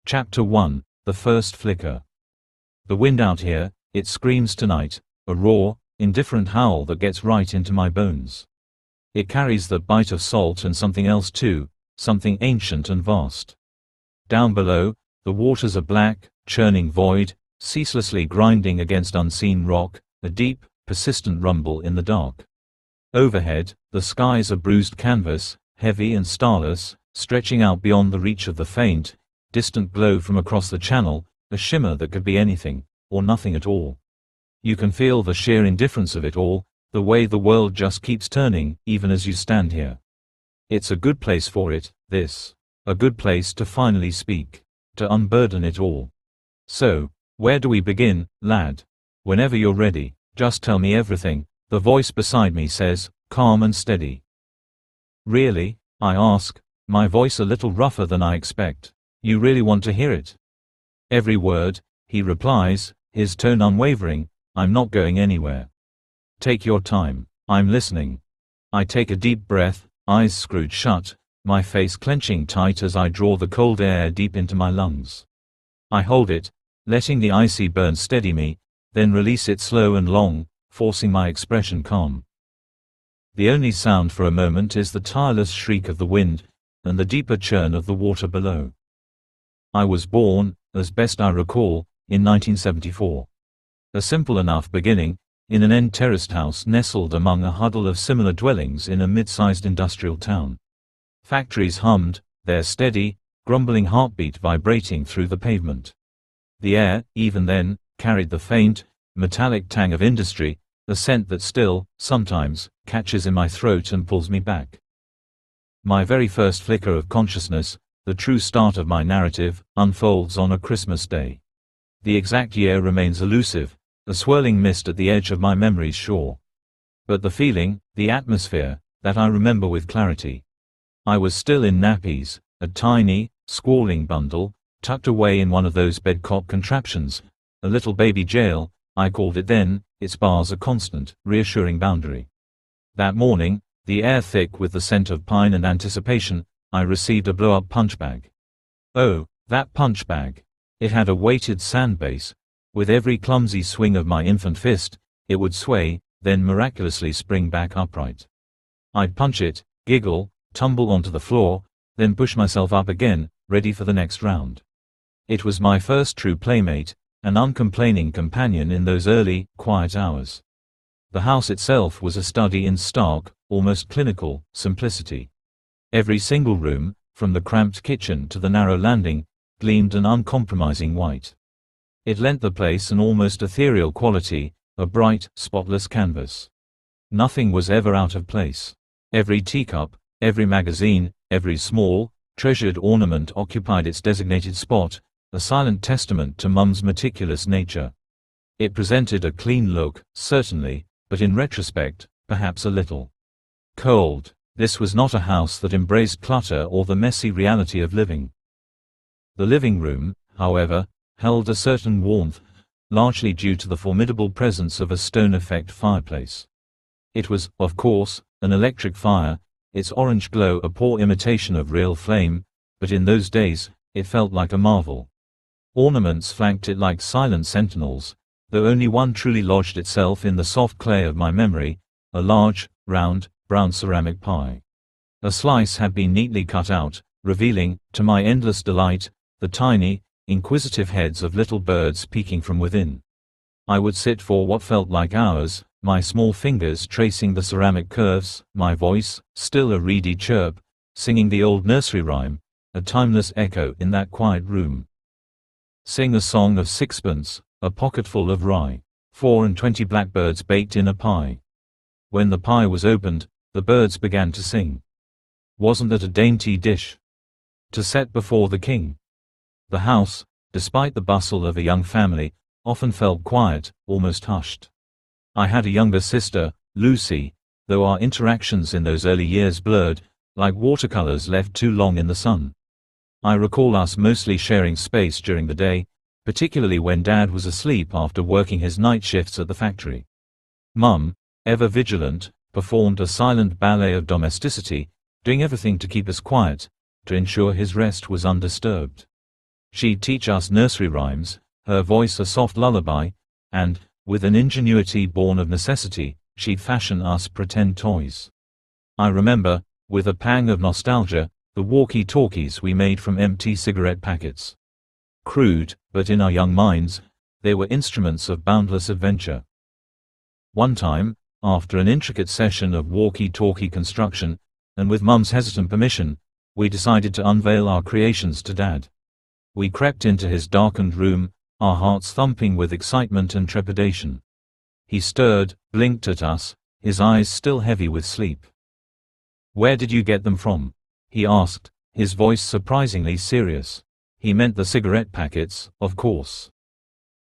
Chapter 1: The First Flicker. The wind out here, it screams tonight, a raw, indifferent howl that gets right into my bones. It carries the bite of salt and something else too, something ancient and vast. Down below, the waters are black, churning void, ceaselessly grinding against unseen rock, a deep, persistent rumble in the dark. Overhead, the skies are bruised canvas, heavy and starless, stretching out beyond the reach of the faint, distant glow from across the channel, a shimmer that could be anything, or nothing at all. You can feel the sheer indifference of it all, the way the world just keeps turning, even as you stand here. It's a good place for it, this. A good place to finally speak. To unburden it all. So, where do we begin, lad? Whenever you're ready, just tell me everything, the voice beside me says, calm and steady. Really? I ask, my voice a little rougher than I expect. You really want to hear it? Every word, he replies, his tone unwavering. I'm not going anywhere. Take your time. I'm listening. I take a deep breath, eyes screwed shut, my face clenching tight as I draw the cold air deep into my lungs. I hold it, letting the icy burn steady me, then release it slow and long, forcing my expression calm. The only sound for a moment is the tireless shriek of the wind, and the deeper churn of the water below. I was born, as best I recall, in 1974. A simple enough beginning, in an end-terraced house nestled among a huddle of similar dwellings in a mid-sized industrial town. Factories hummed, their steady, grumbling heartbeat vibrating through the pavement. The air, even then, carried the faint, metallic tang of industry, a scent that still, sometimes, catches in my throat and pulls me back. My very first flicker of consciousness, the true start of my narrative, unfolds on a Christmas day. The exact year remains elusive, a swirling mist at the edge of my memory's shore. But the feeling, the atmosphere, that I remember with clarity. I was still in nappies, a tiny, squalling bundle, tucked away in one of those bedcot contraptions, a little baby jail, I called it then, its bars a constant, reassuring boundary. That morning, the air thick with the scent of pine and anticipation, I received a blow-up punch bag. Oh, that punch bag. It had a weighted sand base. With every clumsy swing of my infant fist, it would sway, then miraculously spring back upright. I'd punch it, giggle, tumble onto the floor, then push myself up again, ready for the next round. It was my first true playmate, an uncomplaining companion in those early, quiet hours. The house itself was a study in stark, almost clinical, simplicity. Every single room, from the cramped kitchen to the narrow landing, gleamed an uncompromising white. It lent the place an almost ethereal quality, a bright, spotless canvas. Nothing was ever out of place. Every teacup, every magazine, every small, treasured ornament occupied its designated spot, a silent testament to Mum's meticulous nature. It presented a clean look, certainly, but in retrospect, perhaps a little cold. This was not a house that embraced clutter or the messy reality of living. The living room, however, held a certain warmth, largely due to the formidable presence of a stone-effect fireplace. It was, of course, an electric fire, its orange glow a poor imitation of real flame, but in those days, it felt like a marvel. Ornaments flanked it like silent sentinels, though only one truly lodged itself in the soft clay of my memory, a large, round, brown ceramic pie. A slice had been neatly cut out, revealing, to my endless delight, the tiny, inquisitive heads of little birds peeking from within. I would sit for what felt like hours, my small fingers tracing the ceramic curves, my voice, still a reedy chirp, singing the old nursery rhyme, a timeless echo in that quiet room. Sing a song of sixpence, a pocketful of rye, 24 blackbirds baked in a pie. When the pie was opened, the birds began to sing. Wasn't it a dainty dish to set before the king? The house, despite the bustle of a young family, often felt quiet, almost hushed. I had a younger sister, Lucy, though our interactions in those early years blurred, like watercolors left too long in the sun. I recall us mostly sharing space during the day, particularly when Dad was asleep after working his night shifts at the factory. Mum, ever vigilant, performed a silent ballet of domesticity, doing everything to keep us quiet, to ensure his rest was undisturbed. She'd teach us nursery rhymes, her voice a soft lullaby, and, with an ingenuity born of necessity, she'd fashion us pretend toys. I remember, with a pang of nostalgia, the walkie-talkies we made from empty cigarette packets. Crude, but in our young minds, they were instruments of boundless adventure. One time, after an intricate session of walkie-talkie construction, and with Mum's hesitant permission, we decided to unveil our creations to Dad. We crept into his darkened room, our hearts thumping with excitement and trepidation. He stirred, blinked at us, his eyes still heavy with sleep. "Where did you get them from?" he asked, his voice surprisingly serious. He meant the cigarette packets, of course.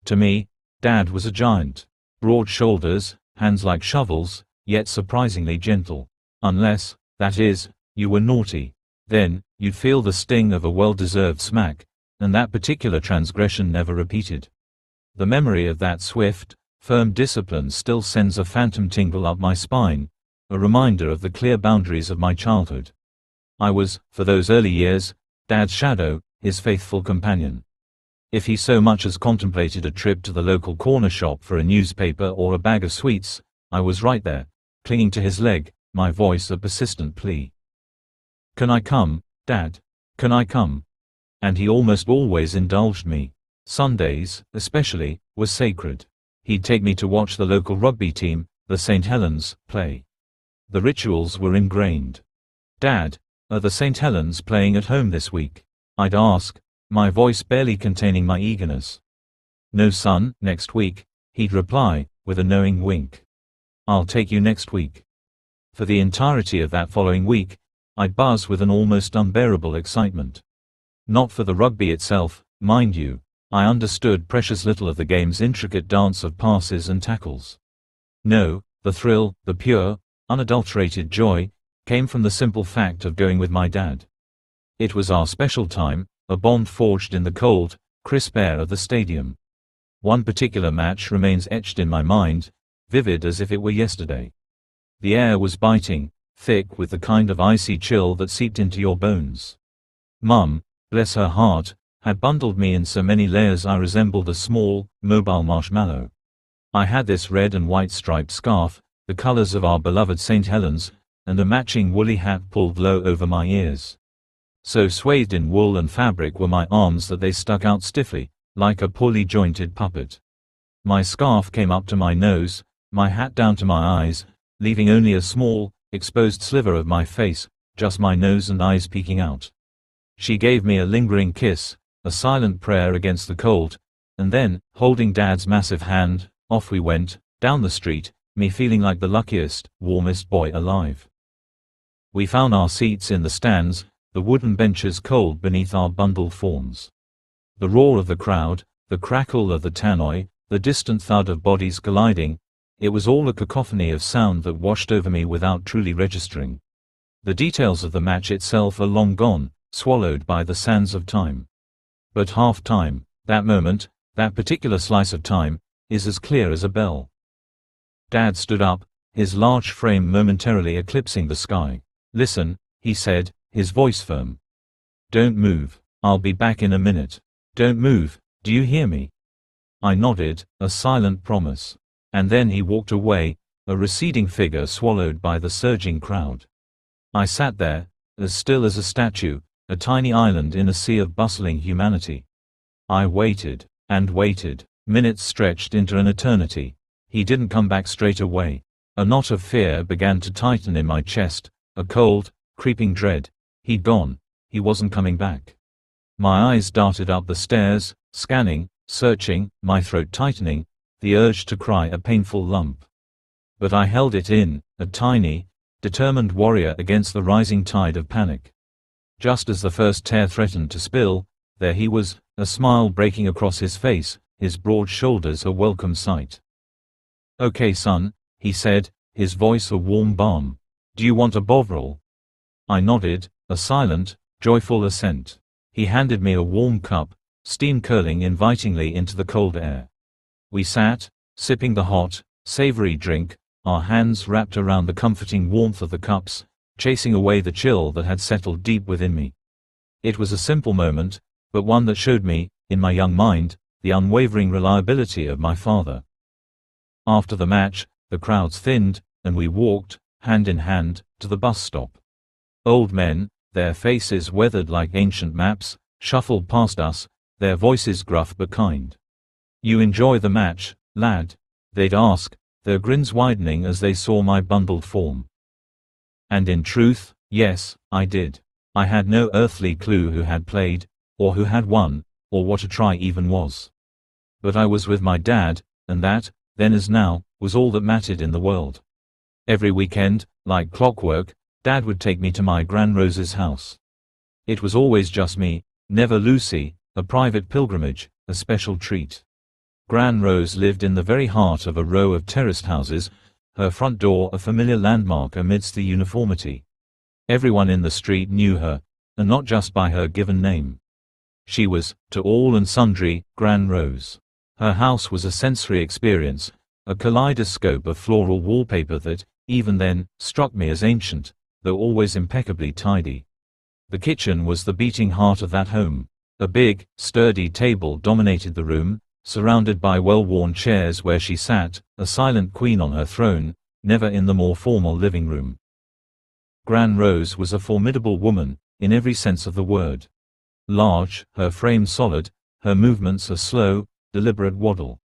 To me, Dad was a giant. Broad shoulders, hands like shovels, yet surprisingly gentle. Unless, that is, you were naughty. Then, you'd feel the sting of a well-deserved smack, and that particular transgression never repeated. The memory of that swift, firm discipline still sends a phantom tingle up my spine, a reminder of the clear boundaries of my childhood. I was, for those early years, Dad's shadow, his faithful companion. If he so much as contemplated a trip to the local corner shop for a newspaper or a bag of sweets, I was right there, clinging to his leg, my voice a persistent plea. "Can I come, Dad? Can I come?" And he almost always indulged me. Sundays, especially, were sacred. He'd take me to watch the local rugby team, the St. Helens, play. The rituals were ingrained. "Dad, are the St. Helens playing at home this week?" I'd ask, my voice barely containing my eagerness. "No, son, next week," he'd reply, with a knowing wink. "I'll take you next week." For the entirety of that following week, I'd buzz with an almost unbearable excitement. Not for the rugby itself, mind you. I understood precious little of the game's intricate dance of passes and tackles. No, the thrill, the pure, unadulterated joy, came from the simple fact of going with my dad. It was our special time, a bond forged in the cold, crisp air of the stadium. One particular match remains etched in my mind, vivid as if it were yesterday. The air was biting, thick with the kind of icy chill that seeped into your bones. Mum, bless her heart, had bundled me in so many layers I resembled a small, mobile marshmallow. I had this red and white striped scarf, the colors of our beloved St. Helens, and a matching woolly hat pulled low over my ears. So swathed in wool and fabric were my arms that they stuck out stiffly, like a poorly jointed puppet. My scarf came up to my nose, my hat down to my eyes, leaving only a small, exposed sliver of my face, just my nose and eyes peeking out. She gave me a lingering kiss, a silent prayer against the cold, and then, holding Dad's massive hand, off we went, down the street, me feeling like the luckiest, warmest boy alive. We found our seats in the stands, the wooden benches cold beneath our bundled forms. The roar of the crowd, the crackle of the tannoy, the distant thud of bodies colliding, it was all a cacophony of sound that washed over me without truly registering. The details of the match itself are long gone, swallowed by the sands of time. But half-time, that moment, that particular slice of time, is as clear as a bell. Dad stood up, his large frame momentarily eclipsing the sky. "Listen," he said, his voice firm. "Don't move. I'll be back in a minute. Don't move, do you hear me?" I nodded, a silent promise. And then he walked away, a receding figure swallowed by the surging crowd. I sat there, as still as a statue, a tiny island in a sea of bustling humanity. I waited, and waited. Minutes stretched into an eternity. He didn't come back straight away. A knot of fear began to tighten in my chest, a cold, creeping dread. He'd gone. He wasn't coming back. My eyes darted up the stairs, scanning, searching, my throat tightening, the urge to cry a painful lump. But I held it in, a tiny, determined warrior against the rising tide of panic. Just as the first tear threatened to spill, there he was, a smile breaking across his face, his broad shoulders a welcome sight. "Okay, son," he said, his voice a warm balm. "Do you want a bovril?" I nodded, a silent, joyful assent. He handed me a warm cup, steam curling invitingly into the cold air. We sat, sipping the hot, savory drink, our hands wrapped around the comforting warmth of the cups, chasing away the chill that had settled deep within me. It was a simple moment, but one that showed me, in my young mind, the unwavering reliability of my father. After the match, the crowds thinned, and we walked, hand in hand, to the bus stop. Old men, their faces weathered like ancient maps, shuffled past us, their voices gruff but kind. "You enjoy the match, lad?" they'd ask, their grins widening as they saw my bundled form. And in truth, yes, I did. I had no earthly clue who had played, or who had won, or what a try even was. But I was with my dad, and that, then as now, was all that mattered in the world. Every weekend, like clockwork, Dad would take me to my Gran Rosa's house. It was always just me, never Lucy, a private pilgrimage, a special treat. Gran Rose lived in the very heart of a row of terraced houses, her front door a familiar landmark amidst the uniformity. Everyone in the street knew her, and not just by her given name. She was, to all and sundry, Gran Rose. Her house was a sensory experience, a kaleidoscope of floral wallpaper that, even then, struck me as ancient, though always impeccably tidy. The kitchen was the beating heart of that home. A big, sturdy table dominated the room, surrounded by well-worn chairs where she sat, a silent queen on her throne, never in the more formal living room. Gran Rose was a formidable woman, in every sense of the word. Large, her frame solid, her movements a slow, deliberate waddle.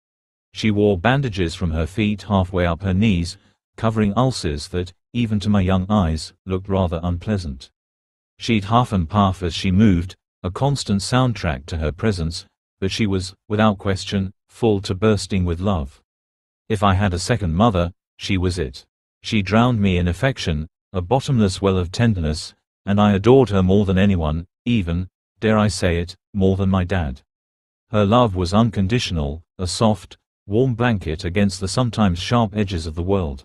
She wore bandages from her feet halfway up her knees, covering ulcers that, even to my young eyes, looked rather unpleasant. She'd huff and puff as she moved, a constant soundtrack to her presence, but she was, without question, full to bursting with love. If I had a second mother, she was it. She drowned me in affection, a bottomless well of tenderness, and I adored her more than anyone, even, dare I say it, more than my dad. Her love was unconditional, a soft, warm blanket against the sometimes sharp edges of the world.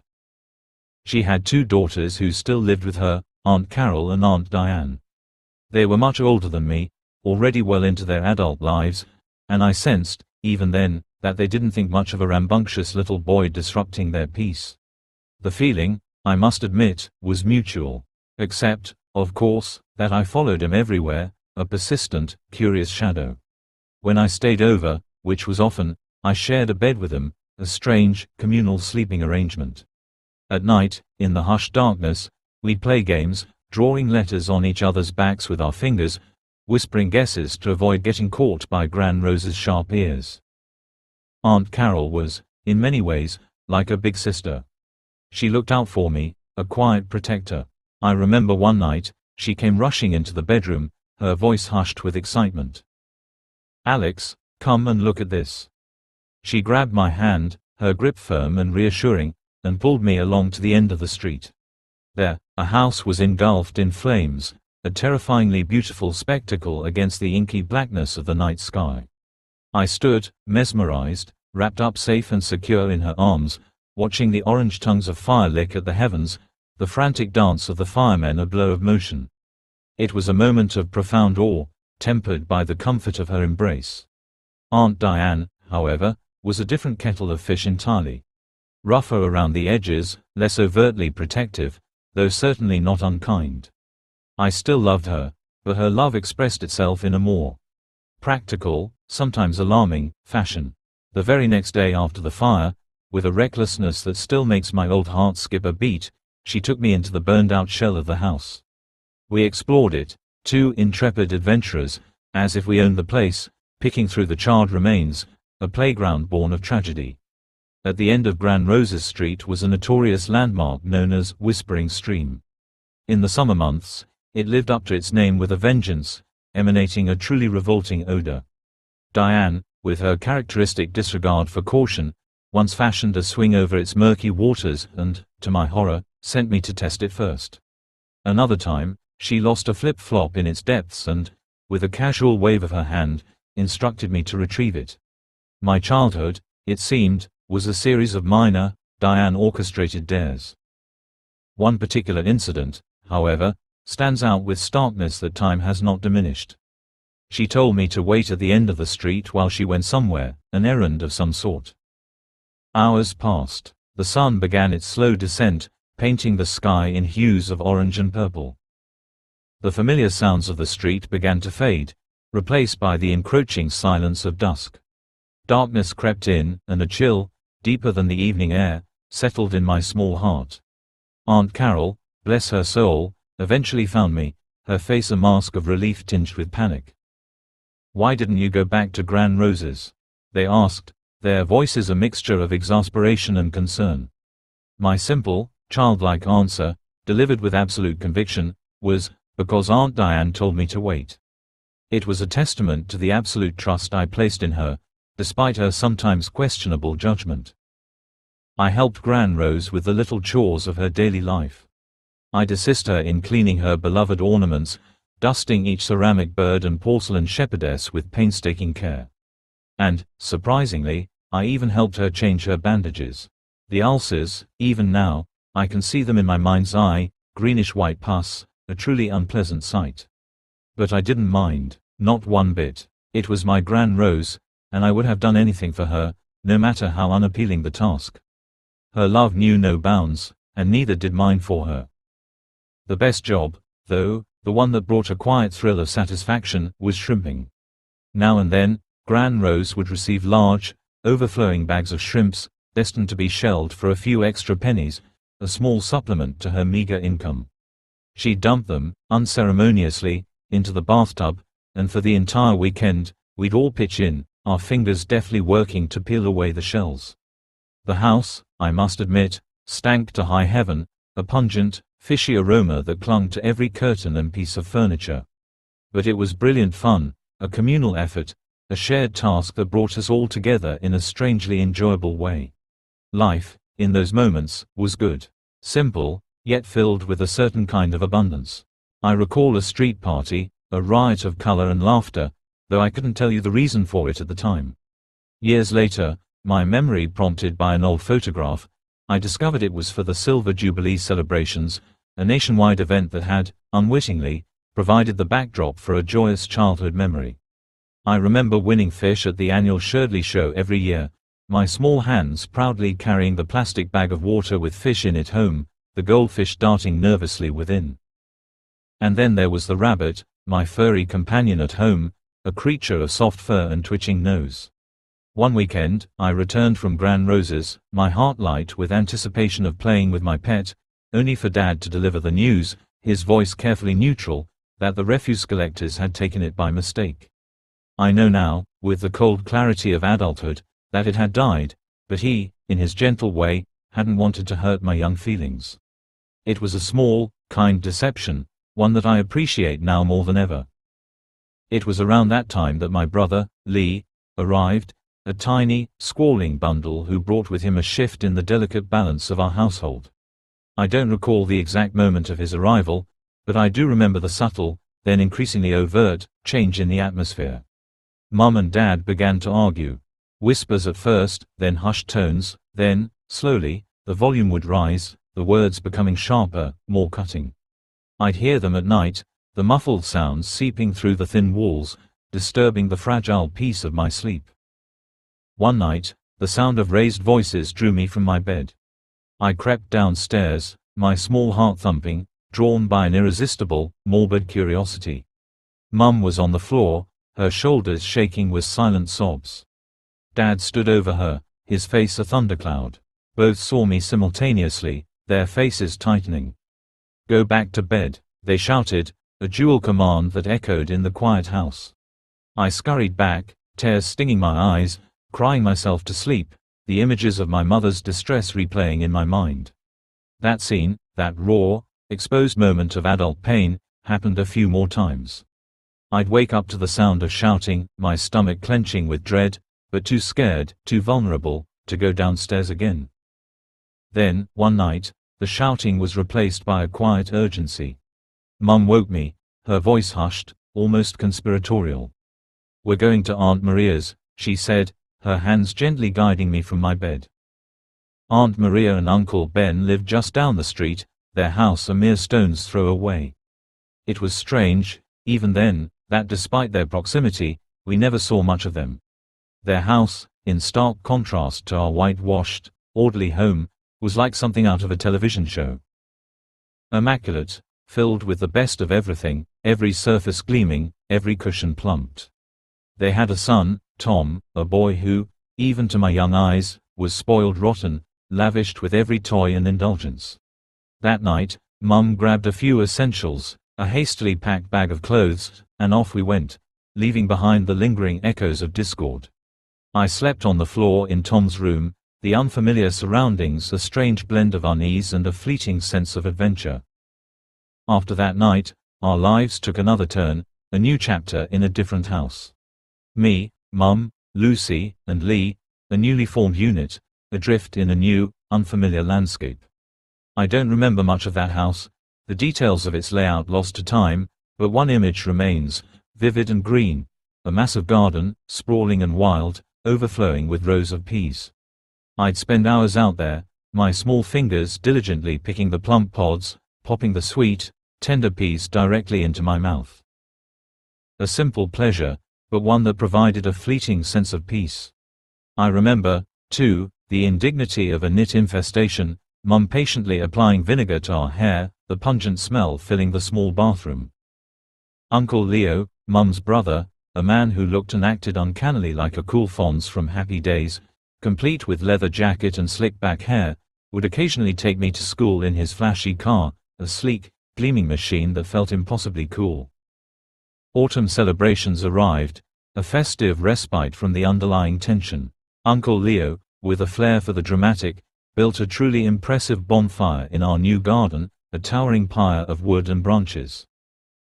She had two daughters who still lived with her, Aunt Carol and Aunt Diane. They were much older than me, already well into their adult lives, and I sensed, even then, that they didn't think much of a rambunctious little boy disrupting their peace. The feeling, I must admit, was mutual. Except, of course, that I followed him everywhere, a persistent, curious shadow. When I stayed over, which was often, I shared a bed with him, a strange, communal sleeping arrangement. At night, in the hushed darkness, we'd play games, drawing letters on each other's backs with our fingers, whispering guesses to avoid getting caught by Gran Rosa's sharp ears. Aunt Carol was, in many ways, like a big sister. She looked out for me, a quiet protector. I remember one night, she came rushing into the bedroom, her voice hushed with excitement. "Alex, come and look at this." She grabbed my hand, her grip firm and reassuring, and pulled me along to the end of the street. There, a house was engulfed in flames, a terrifyingly beautiful spectacle against the inky blackness of the night sky. I stood, mesmerized, wrapped up safe and secure in her arms, watching the orange tongues of fire lick at the heavens, the frantic dance of the firemen a blow of motion. It was a moment of profound awe, tempered by the comfort of her embrace. Aunt Diane, however, was a different kettle of fish entirely. Rougher around the edges, less overtly protective, though certainly not unkind. I still loved her, but her love expressed itself in a more practical, sometimes alarming, fashion. The very next day after the fire, with a recklessness that still makes my old heart skip a beat, she took me into the burned-out shell of the house. We explored it, two intrepid adventurers, as if we owned the place, picking through the charred remains, a playground born of tragedy. At the end of Gran Rosa's Street was a notorious landmark known as Whispering Stream. In the summer months, it lived up to its name with a vengeance, emanating a truly revolting odor. Diane, with her characteristic disregard for caution, once fashioned a swing over its murky waters and, to my horror, sent me to test it first. Another time, she lost a flip-flop in its depths and, with a casual wave of her hand, instructed me to retrieve it. My childhood, it seemed, was a series of minor, Diane-orchestrated dares. One particular incident, however, stands out with starkness that time has not diminished. She told me to wait at the end of the street while she went somewhere, an errand of some sort. Hours passed. The sun began its slow descent, painting the sky in hues of orange and purple. The familiar sounds of the street began to fade, replaced by the encroaching silence of dusk. Darkness crept in, and a chill, deeper than the evening air, settled in my small heart. Aunt Carol, bless her soul, eventually found me, her face a mask of relief tinged with panic. "Why didn't you go back to Gran Roses?" they asked, their voices a mixture of exasperation and concern. My simple, childlike answer, delivered with absolute conviction, was, because Aunt Diane told me to wait. It was a testament to the absolute trust I placed in her, despite her sometimes questionable judgment. I helped Gran Rose with the little chores of her daily life. I'd assist her in cleaning her beloved ornaments, dusting each ceramic bird and porcelain shepherdess with painstaking care. And, surprisingly, I even helped her change her bandages. The ulcers, even now, I can see them in my mind's eye, greenish-white pus, a truly unpleasant sight. But I didn't mind, not one bit. It was my Gran Rose, and I would have done anything for her, no matter how unappealing the task. Her love knew no bounds, and neither did mine for her. The best job, though, the one that brought a quiet thrill of satisfaction, was shrimping. Now and then, Gran Rose would receive large, overflowing bags of shrimps, destined to be shelled for a few extra pennies, a small supplement to her meager income. She'd dump them, unceremoniously, into the bathtub, and for the entire weekend, we'd all pitch in, our fingers deftly working to peel away the shells. The house, I must admit, stank to high heaven, a pungent, fishy aroma that clung to every curtain and piece of furniture. But it was brilliant fun, a communal effort, a shared task that brought us all together in a strangely enjoyable way. Life, in those moments, was good. Simple, yet filled with a certain kind of abundance. I recall a street party, a riot of color and laughter, though I couldn't tell you the reason for it at the time. Years later, my memory prompted by an old photograph, I discovered it was for the Silver Jubilee celebrations, a nationwide event that had, unwittingly, provided the backdrop for a joyous childhood memory. I remember winning fish at the annual Sherdley Show every year, my small hands proudly carrying the plastic bag of water with fish in it home, the goldfish darting nervously within. And then there was the rabbit, my furry companion at home, a creature of soft fur and twitching nose. One weekend, I returned from Gran Roses, my heart light with anticipation of playing with my pet, only for Dad to deliver the news, his voice carefully neutral, that the refuse collectors had taken it by mistake. I know now, with the cold clarity of adulthood, that it had died, but he, in his gentle way, hadn't wanted to hurt my young feelings. It was a small, kind deception, one that I appreciate now more than ever. It was around that time that my brother, Lee, arrived, a tiny, squalling bundle who brought with him a shift in the delicate balance of our household. I don't recall the exact moment of his arrival, but I do remember the subtle, then increasingly overt, change in the atmosphere. Mum and Dad began to argue. Whispers at first, then hushed tones, then, slowly, the volume would rise, the words becoming sharper, more cutting. I'd hear them at night, the muffled sounds seeping through the thin walls, disturbing the fragile peace of my sleep. One night, the sound of raised voices drew me from my bed. I crept downstairs, my small heart thumping, drawn by an irresistible, morbid curiosity. Mum was on the floor, her shoulders shaking with silent sobs. Dad stood over her, his face a thundercloud. Both saw me simultaneously, their faces tightening. "Go back to bed," they shouted, a dual command that echoed in the quiet house. I scurried back, tears stinging my eyes, crying myself to sleep, the images of my mother's distress replaying in my mind. That scene, that raw, exposed moment of adult pain, happened a few more times. I'd wake up to the sound of shouting, my stomach clenching with dread, but too scared, too vulnerable, to go downstairs again. Then, one night, the shouting was replaced by a quiet urgency. Mum woke me, her voice hushed, almost conspiratorial. "We're going to Aunt Maria's," she said, her hands gently guiding me from my bed. Aunt Maria and Uncle Ben lived just down the street, their house a mere stone's throw away. It was strange, even then, that despite their proximity, we never saw much of them. Their house, in stark contrast to our whitewashed, orderly home, was like something out of a television show. Immaculate, filled with the best of everything, every surface gleaming, every cushion plumped. They had a son, Tom, a boy who, even to my young eyes, was spoiled rotten, lavished with every toy and indulgence. That night, Mum grabbed a few essentials, a hastily packed bag of clothes, and off we went, leaving behind the lingering echoes of discord. I slept on the floor in Tom's room, the unfamiliar surroundings a strange blend of unease and a fleeting sense of adventure. After that night, our lives took another turn, a new chapter in a different house. Me, Mum, Lucy, and Lee, a newly formed unit, adrift in a new, unfamiliar landscape. I don't remember much of that house, the details of its layout lost to time, but one image remains, vivid and green, a massive garden, sprawling and wild, overflowing with rows of peas. I'd spend hours out there, my small fingers diligently picking the plump pods, popping the sweet, tender peas directly into my mouth. A simple pleasure, but one that provided a fleeting sense of peace. I remember, too, the indignity of a nit infestation, Mum patiently applying vinegar to our hair, the pungent smell filling the small bathroom. Uncle Leo, Mum's brother, a man who looked and acted uncannily like a cool Fonz from Happy Days, complete with leather jacket and slick-back hair, would occasionally take me to school in his flashy car, a sleek, gleaming machine that felt impossibly cool. Autumn celebrations arrived, a festive respite from the underlying tension. Uncle Leo, with a flair for the dramatic, built a truly impressive bonfire in our new garden, a towering pyre of wood and branches.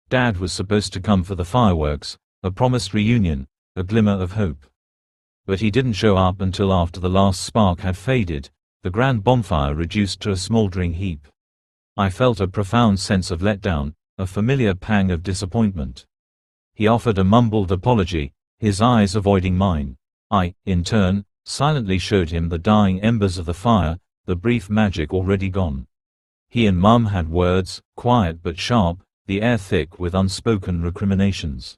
Dad was supposed to come for the fireworks, a promised reunion, a glimmer of hope. But he didn't show up until after the last spark had faded, the grand bonfire reduced to a smoldering heap. I felt a profound sense of letdown, a familiar pang of disappointment. He offered a mumbled apology, his eyes avoiding mine. I, in turn, silently showed him the dying embers of the fire, the brief magic already gone. He and Mum had words, quiet but sharp, the air thick with unspoken recriminations.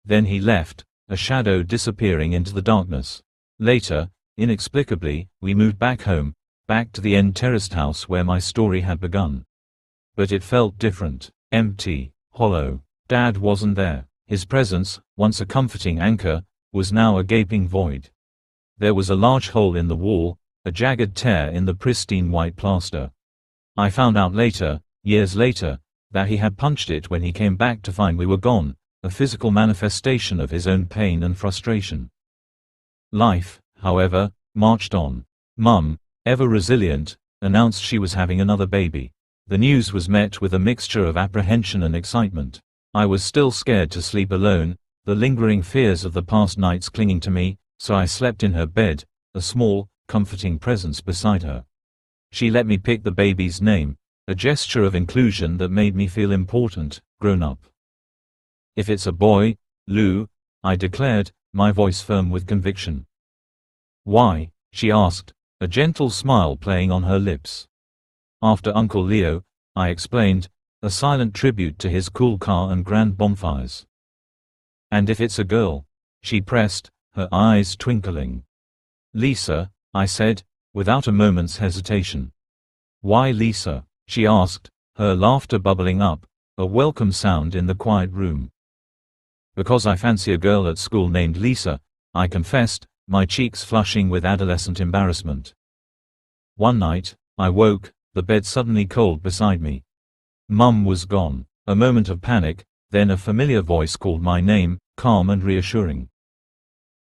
Then he left, a shadow disappearing into the darkness. Later, inexplicably, we moved back home, back to the end terraced house where my story had begun. But it felt different, empty, hollow. Dad wasn't there. His presence, once a comforting anchor, was now a gaping void. There was a large hole in the wall, a jagged tear in the pristine white plaster. I found out later, years later, that he had punched it when he came back to find we were gone, a physical manifestation of his own pain and frustration. Life, however, marched on. Mum, ever resilient, announced she was having another baby. The news was met with a mixture of apprehension and excitement. I was still scared to sleep alone, the lingering fears of the past nights clinging to me, so I slept in her bed, a small, comforting presence beside her. She let me pick the baby's name, a gesture of inclusion that made me feel important, grown up. If it's a boy, Lou, I declared, my voice firm with conviction. Why? She asked, a gentle smile playing on her lips. After Uncle Leo, I explained, a silent tribute to his cool car and grand bonfires. And if it's a girl? She pressed, her eyes twinkling. Lisa, I said, without a moment's hesitation. Why Lisa? She asked, her laughter bubbling up, a welcome sound in the quiet room. Because I fancy a girl at school named Lisa, I confessed, my cheeks flushing with adolescent embarrassment. One night, I woke, the bed suddenly cold beside me. Mum was gone. A moment of panic, then a familiar voice called my name, calm and reassuring.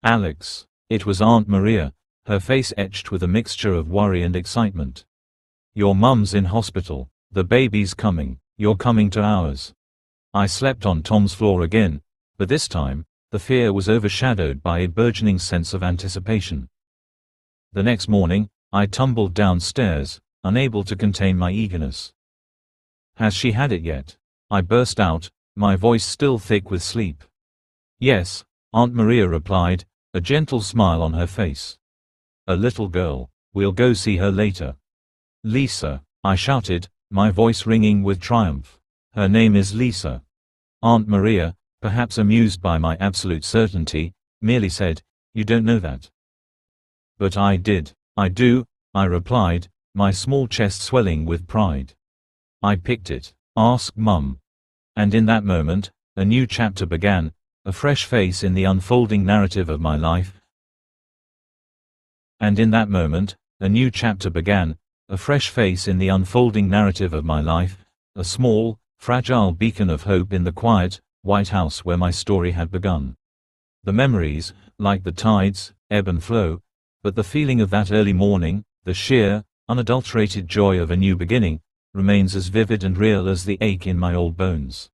Alex. It was Aunt Maria, her face etched with a mixture of worry and excitement. Your mum's in hospital. The baby's coming. You're coming to ours. I slept on Tom's floor again, but this time, the fear was overshadowed by a burgeoning sense of anticipation. The next morning, I tumbled downstairs, unable to contain my eagerness. Has she had it yet? I burst out, my voice still thick with sleep. Yes, Aunt Maria replied, a gentle smile on her face. A little girl. We'll go see her later. Lisa, I shouted, my voice ringing with triumph. Her name is Lisa. Aunt Maria, perhaps amused by my absolute certainty, merely said, you don't know that. But I did. I do, I replied, my small chest swelling with pride. I picked it. Ask Mum. And in that moment, a new chapter began, a fresh face in the unfolding narrative of my life. And in that moment, a new chapter began, a fresh face in the unfolding narrative of my life, a small, fragile beacon of hope in the quiet, white house where my story had begun. The memories, like the tides, ebb and flow, but the feeling of that early morning, the sheer, unadulterated joy of a new beginning, remains as vivid and real as the ache in my old bones.